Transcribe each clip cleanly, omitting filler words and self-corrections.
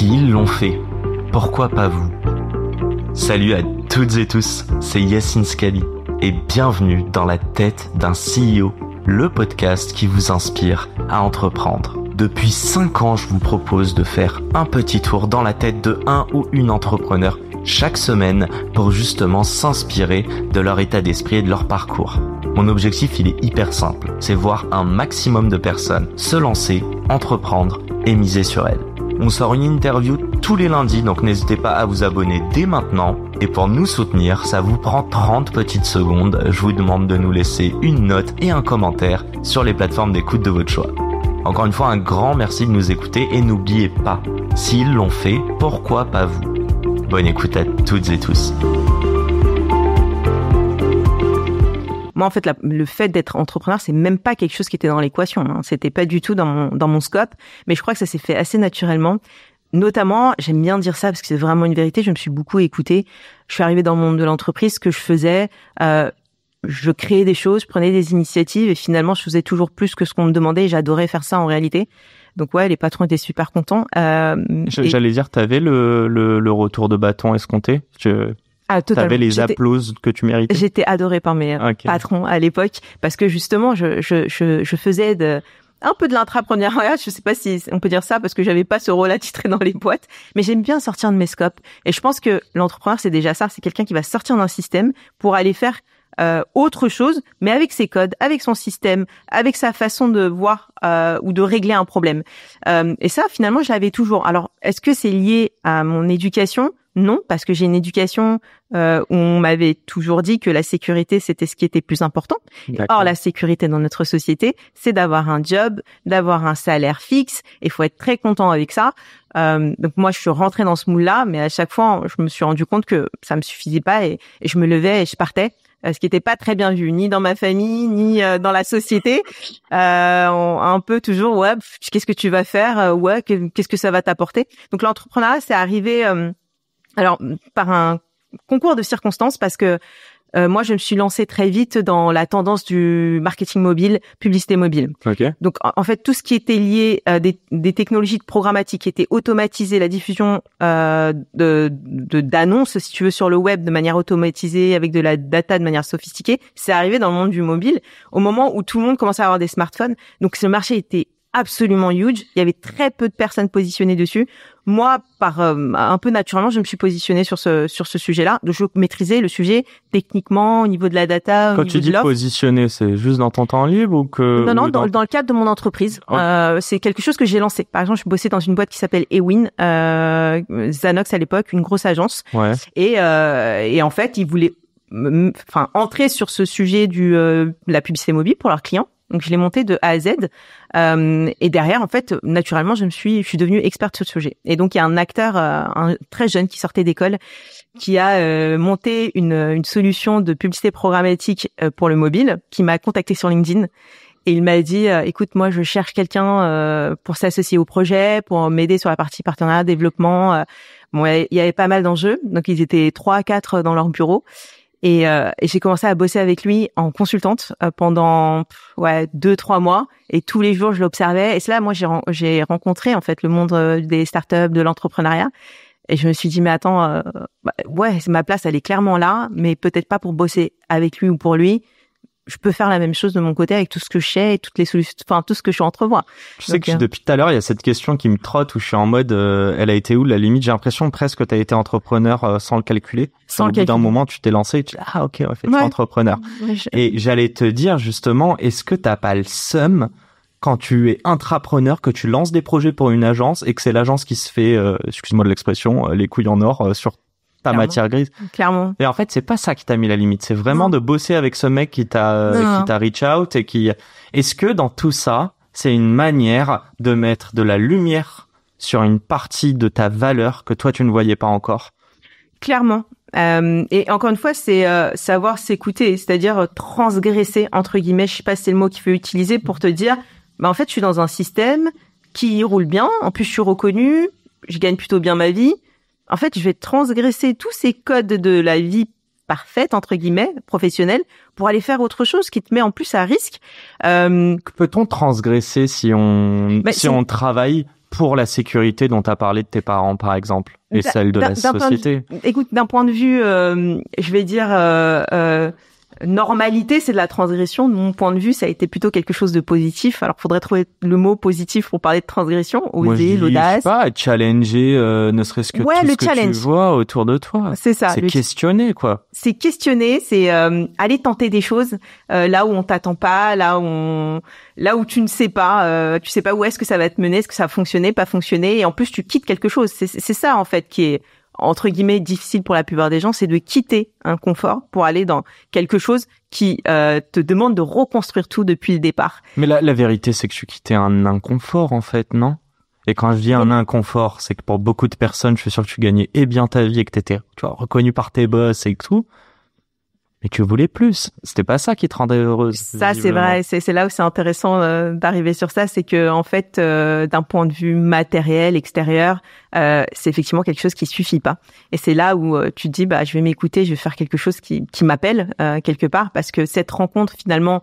S'ils l'ont fait, pourquoi pas vous? Salut à toutes et tous, c'est Yassine Scali et bienvenue dans la tête d'un CEO, le podcast qui vous inspire à entreprendre. Depuis 5 ans, je vous propose de faire un petit tour dans la tête de un ou une entrepreneur chaque semaine pour justement s'inspirer de leur état d'esprit et de leur parcours. Mon objectif, il est hyper simple, c'est voir un maximum de personnes se lancer, entreprendre et miser sur elles. On sort une interview tous les lundis, donc n'hésitez pas à vous abonner dès maintenant. Et pour nous soutenir, ça vous prend 30 petites secondes. Je vous demande de nous laisser une note et un commentaire sur les plateformes d'écoute de votre choix. Encore une fois, un grand merci de nous écouter et n'oubliez pas, s'ils l'ont fait, pourquoi pas vous? Bonne écoute à toutes et tous. Moi, en fait, le fait d'être entrepreneur, c'est même pas quelque chose qui était dans l'équation. C'était pas du tout dans mon scope. Mais je crois que ça s'est fait assez naturellement. Notamment, j'aime bien dire ça parce que c'est vraiment une vérité. Je me suis beaucoup écoutée. Je suis arrivée dans le monde de l'entreprise. Ce que je faisais, je créais des choses, je prenais des initiatives et finalement, je faisais toujours plus que ce qu'on me demandait. Et j'adorais faire ça en réalité. Donc ouais, les patrons étaient super contents. J'allais dire, t'avais le retour de bâton escompté. T'avais les applauses que tu méritais. J'étais adorée par mes patrons à l'époque parce que justement, je faisais un peu de l'intrapreneuriat. Je sais pas si on peut dire ça parce que j'avais pas ce rôle attitré dans les boîtes, mais j'aime bien sortir de mes scopes. Et je pense que l'entrepreneur, c'est déjà ça. C'est quelqu'un qui va sortir d'un système pour aller faire autre chose, mais avec ses codes, avec son système, avec sa façon de voir ou de régler un problème. Et ça, finalement, je l'avais toujours. Alors, est-ce que c'est lié à mon éducation ? Non, parce que j'ai une éducation où on m'avait toujours dit que la sécurité, c'était ce qui était plus important. Or, la sécurité dans notre société, c'est d'avoir un job, d'avoir un salaire fixe. Et il faut être très content avec ça. Donc moi, je suis rentrée dans ce moule-là, mais à chaque fois, je me suis rendu compte que ça me suffisait pas et je me levais et je partais. Ce qui était pas très bien vu, ni dans ma famille, ni dans la société. Un peu toujours, ouais, qu'est-ce que tu vas faire? Ouais, qu'est-ce que ça va t'apporter? Donc l'entrepreneuriat, c'est arrivé... Alors, par un concours de circonstances, parce que moi, je me suis lancée très vite dans la tendance du marketing mobile, publicité mobile. Okay. Donc, en fait, tout ce qui était lié à des technologies de programmatique qui étaient automatisées, la diffusion d'annonces, si tu veux, sur le web de manière automatisée, avec de la data de manière sophistiquée, c'est arrivé dans le monde du mobile au moment où tout le monde commençait à avoir des smartphones. Donc, ce marché était absolument huge. Il y avait très peu de personnes positionnées dessus. Moi, un peu naturellement, je me suis positionnée sur ce sujet-là. Donc, je maîtrisais le sujet techniquement au niveau de la data. Quand tu dis positionner, c'est juste dans ton temps libre ou que Non, dans le cadre de mon entreprise. Okay. C'est quelque chose que j'ai lancé. Par exemple, je bossais dans une boîte qui s'appelle Ewin, Zanox à l'époque, une grosse agence. Ouais. Et en fait, ils voulaient, entrer sur ce sujet la publicité mobile pour leurs clients. Donc, je l'ai monté de A à Z. Et derrière, en fait, naturellement, je suis devenue experte sur ce sujet. Et donc, il y a un acteur, un très jeune qui sortait d'école, qui a monté une solution de publicité programmatique pour le mobile, qui m'a contacté sur LinkedIn. Et il m'a dit, écoute, moi, je cherche quelqu'un pour s'associer au projet, pour m'aider sur la partie partenariat, développement. Bon, il y avait pas mal d'enjeux. Donc, ils étaient 3 à 4 dans leur bureau. Et j'ai commencé à bosser avec lui en consultante pendant 2-3 mois et tous les jours je l'observais et c'est là moi j'ai rencontré en fait le monde des startups, de l'entrepreneuriat et je me suis dit mais attends ma place elle est clairement là mais peut-être pas pour bosser avec lui ou pour lui. Je peux faire la même chose de mon côté avec tout ce que je sais et toutes les solutions, tout ce que je entrevois. Tu sais que depuis tout à l'heure, il y a cette question qui me trotte où je suis en mode, elle a été où la limite? J'ai l'impression presque que tu as été entrepreneur sans le calculer. Au bout d'un moment, tu t'es lancé et tu dis, ah ok, en fait, tu es entrepreneur. Ouais, Et j'allais te dire justement, est-ce que t'as pas le seum quand tu es intrapreneur, que tu lances des projets pour une agence et que c'est l'agence qui se fait, excuse-moi de l'expression, les couilles en or sur ta matière grise. Clairement. Et en fait, c'est pas ça qui t'a mis la limite. C'est vraiment de bosser avec ce mec qui t'a reach out et qui, est-ce que dans tout ça, c'est une manière de mettre de la lumière sur une partie de ta valeur que toi, tu ne voyais pas encore? Clairement. Et encore une fois, c'est savoir s'écouter, c'est-à-dire transgresser, entre guillemets, je sais pas si c'est le mot qu'il faut utiliser pour te dire, en fait, je suis dans un système qui roule bien, en plus, je suis reconnue, je gagne plutôt bien ma vie. En fait, je vais transgresser tous ces codes de la vie parfaite, entre guillemets, professionnelle, pour aller faire autre chose qui te met en plus à risque. Peut-on transgresser si on travaille pour la sécurité dont tu as parlé de tes parents, par exemple, et celle de la société. Écoute, d'un point de vue, je vais dire normalité, c'est de la transgression. De mon point de vue, ça a été plutôt quelque chose de positif. Alors, faudrait trouver le mot positif pour parler de transgression. Oser, l'audace. Je sais pas, challenger, ne serait-ce que tout ce que tu vois autour de toi. C'est ça. C'est questionner, quoi. C'est questionner, c'est aller tenter des choses là où on t'attend pas, là où tu ne sais pas. Tu sais pas où est-ce que ça va te mener, est-ce que ça va fonctionner, pas fonctionner. Et en plus, tu quittes quelque chose. C'est ça, en fait, qui est entre guillemets difficile pour la plupart des gens, c'est de quitter un confort pour aller dans quelque chose qui te demande de reconstruire tout depuis le départ. Mais la vérité, c'est que tu quittais un inconfort, en fait, non? Et quand je dis un inconfort, c'est que pour beaucoup de personnes, je suis sûr que tu gagnais bien ta vie et que t'étais, tu vois, reconnu par tes boss et tout. Mais tu voulais plus. C'était pas ça qui te rendait heureuse. Ça, c'est vrai. C'est là où c'est intéressant d'arriver sur ça. C'est que, en fait, d'un point de vue matériel, extérieur, c'est effectivement quelque chose qui suffit pas. Et c'est là où tu te dis, bah, je vais m'écouter, je vais faire quelque chose qui m'appelle, quelque part. Parce que cette rencontre, finalement,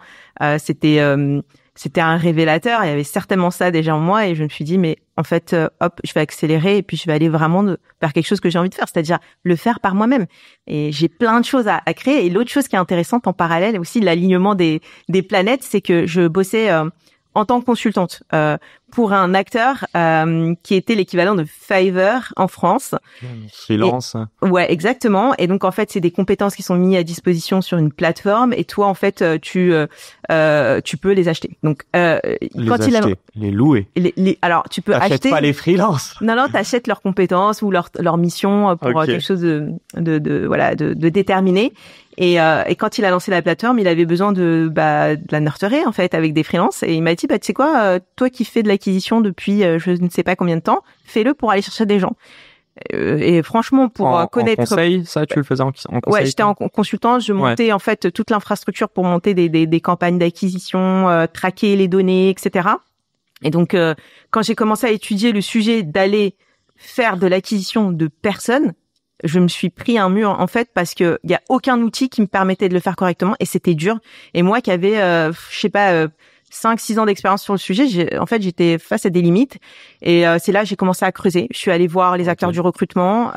c'était un révélateur. Il y avait certainement ça déjà en moi et je me suis dit, mais en fait, hop, je vais accélérer et puis je vais aller vraiment vers quelque chose que j'ai envie de faire, c'est-à-dire le faire par moi-même. Et j'ai plein de choses à créer. Et l'autre chose qui est intéressante en parallèle, aussi l'alignement des planètes, c'est que je bossais en tant que consultante pour un acteur qui était l'équivalent de Fiverr en France. Freelance. Ouais, exactement. Et donc en fait, c'est des compétences qui sont mises à disposition sur une plateforme et toi en fait tu peux les acheter. Donc les louer. Alors tu peux T'achètes acheter pas les freelances. Non, t'achètes leurs compétences ou leur mission pour quelque chose de déterminé. Et quand il a lancé la plateforme, il avait besoin de la nurturer en fait avec des freelances et il m'a dit tu sais quoi, toi qui fais de l'acquisition depuis je ne sais pas combien de temps, fais-le pour aller chercher des gens. Et franchement pour connaître en conseil, ça tu le faisais en conseil. Ouais, j'étais en consultance, je montais en fait toute l'infrastructure pour monter des campagnes d'acquisition, traquer les données, etc. Et donc quand j'ai commencé à étudier le sujet d'aller faire de l'acquisition de personnes, je me suis pris un mur en fait parce que il y a aucun outil qui me permettait de le faire correctement et c'était dur. Et moi qui avais 5-6 ans d'expérience sur le sujet, j'étais face à des limites et c'est là que j'ai commencé à creuser. Je suis allée voir les acteurs du recrutement.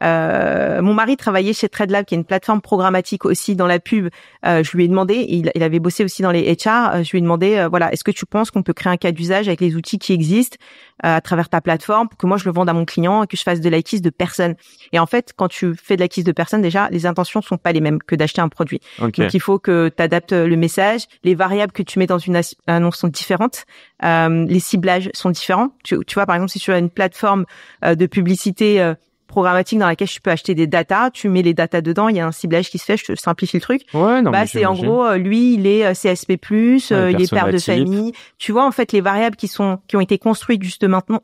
Mon mari travaillait chez TradeLab, qui est une plateforme programmatique aussi dans la pub. Je lui ai demandé, il avait bossé aussi dans les HR. Je lui ai demandé, est-ce que tu penses qu'on peut créer un cas d'usage avec les outils qui existent à travers ta plateforme pour que moi je le vende à mon client et que je fasse de l'acquise de personnes. Et en fait, quand tu fais de l'acquise de personnes, déjà les intentions sont pas les mêmes que d'acheter un produit. Okay. Donc il faut que tu adaptes le message, les variables que tu mets dans une annonce sont différentes, les ciblages sont différents. Tu vois par exemple si tu as une plateforme de publicité programmatique dans laquelle je peux acheter des datas, tu mets les datas dedans, il y a un ciblage qui se fait, je te simplifie le truc. Ouais, non, c'est en gros, lui, il est CSP+, il est père de famille. Tu vois, en fait, les variables qui ont été construites jusque maintenant,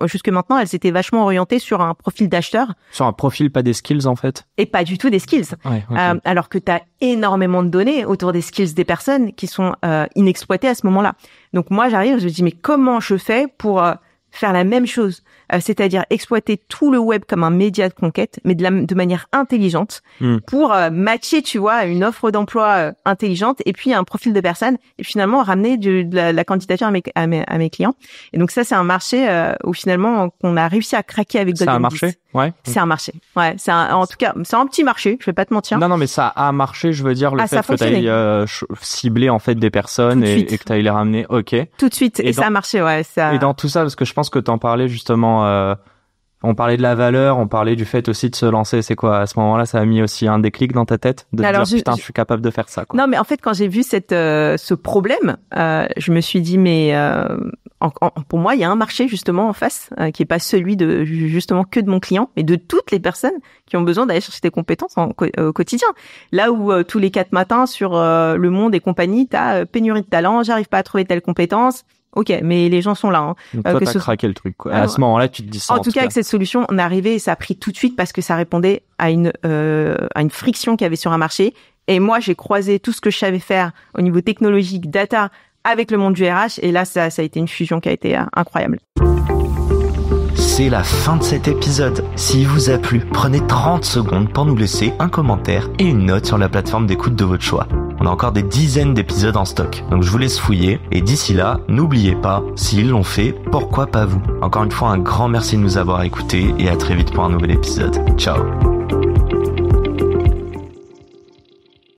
elles étaient vachement orientées sur un profil d'acheteur. Sur un profil, pas des skills, en fait. Et pas du tout des skills. Ouais, okay. Alors que t'as énormément de données autour des skills des personnes qui sont inexploitées à ce moment-là. Donc moi, j'arrive, je me dis, mais comment je fais pour faire la même chose, c'est-à-dire exploiter tout le web comme un média de conquête, mais de manière intelligente, pour matcher, tu vois, une offre d'emploi intelligente et puis un profil de personne et finalement ramener de la candidature à mes clients. Et donc ça, c'est un marché où finalement qu'on a réussi à craquer avec Golden. C'est un marché, ouais. C'est un marché, ouais. En tout cas, c'est un petit marché. Je vais pas te mentir. Non, mais ça a marché. Je veux dire le fait que tu ailles cibler en fait des personnes et que tu ailles les ramener. Ok. Tout de suite. Et ça a marché, ouais. Ça... Et dans tout ça, parce que je pense que t'en parlais justement. On parlait de la valeur, on parlait du fait aussi de se lancer. C'est quoi à ce moment-là, ça a mis aussi un déclic dans ta tête de dire putain, je suis capable de faire ça. Quoi. Non, mais en fait, quand j'ai vu ce problème, je me suis dit mais pour moi, il y a un marché justement en face qui est pas celui de justement que de mon client, mais de toutes les personnes qui ont besoin d'aller chercher des compétences au quotidien. Là où tous les 4 matins sur Le Monde et compagnie, t'as pénurie de talent, j'arrive pas à trouver telle compétence. Ok, mais les gens sont là. Donc toi, t'as craqué le truc. Quoi. À ce moment-là, tu te dis ça. En tout cas, avec cette solution, on est arrivé et ça a pris tout de suite parce que ça répondait à une friction qu'il y avait sur un marché. Et moi, j'ai croisé tout ce que je savais faire au niveau technologique, data, avec le monde du RH. Et là, ça a été une fusion qui a été incroyable. C'est la fin de cet épisode. S'il vous a plu, prenez 30 secondes pour nous laisser un commentaire et une note sur la plateforme d'écoute de votre choix. On On a encore des dizaines d'épisodes en stock. Donc je vous laisse fouiller. Et d'ici là, n'oubliez pas, s'ils l'ont fait, pourquoi pas vous? Encore une fois, un grand merci de nous avoir écoutés et à très vite pour un nouvel épisode. Ciao.